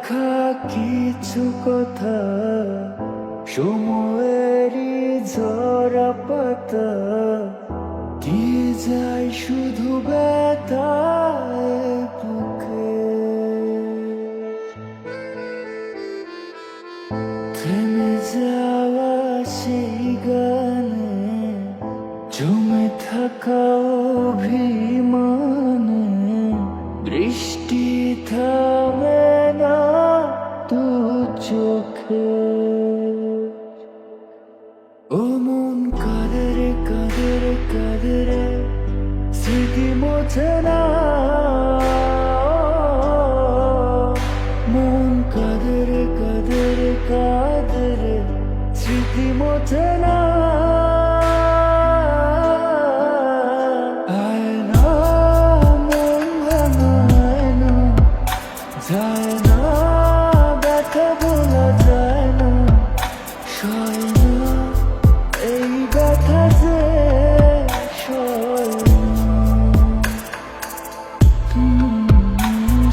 লেখা কিছু কথা, সময়েরই ঝরা পাতা, দিয়ে যায় শুধু ব্যথায় বুকে। থেমে যাওয়া সেই গানে, জমে থাকা অভিমানে, বৃষ্টি থামে না দু চোখে। ও মন কাঁদে রে কাঁদে রে কাঁদে রে, স্মৃতি মোছে না। মন কাঁদে রে কাঁদে রে কাঁদে রে, স্মৃতি মোছে না। যায় না, ব্যথা বলা যায় না, সয় না এই ব্যথা যে সয় না,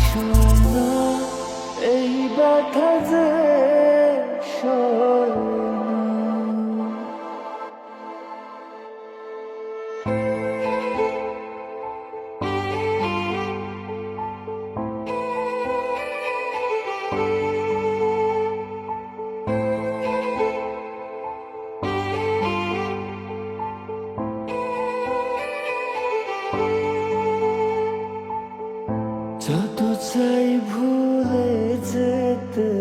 সয় না এই ব্যথা যে সয় না। যত চাই ভুলে যেতে,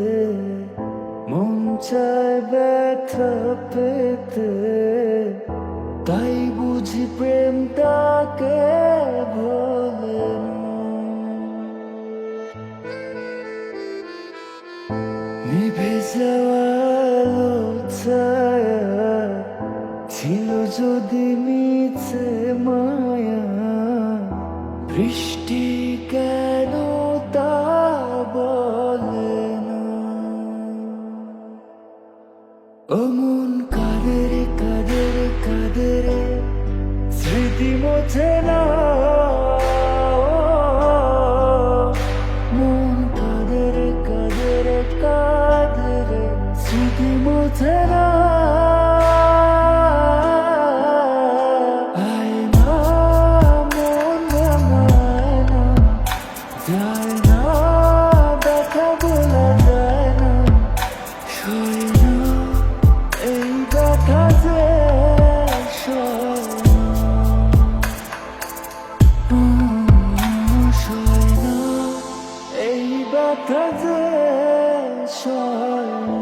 মন চায় ব্যথা পেতে, তাই বুঝি প্রেমটাকে ভোলে না। নিভে যাওয়া আলো ছায়া ছিল যদি মিছে মায়া, বৃষ্টি কেন তা বলে না। ও মন কাঁদে রে কাঁদে রে কাঁদে রে, স্মৃতি মোছে না। মন কাঁদে রে কাঁদে রে কাঁদে রে, স্মৃতি মোছে না। যায় না, ব্যথা বলা যায় না, সয় না এই ব্যথা যে সয় না, সয় না এই ব্যথা যে সয় না।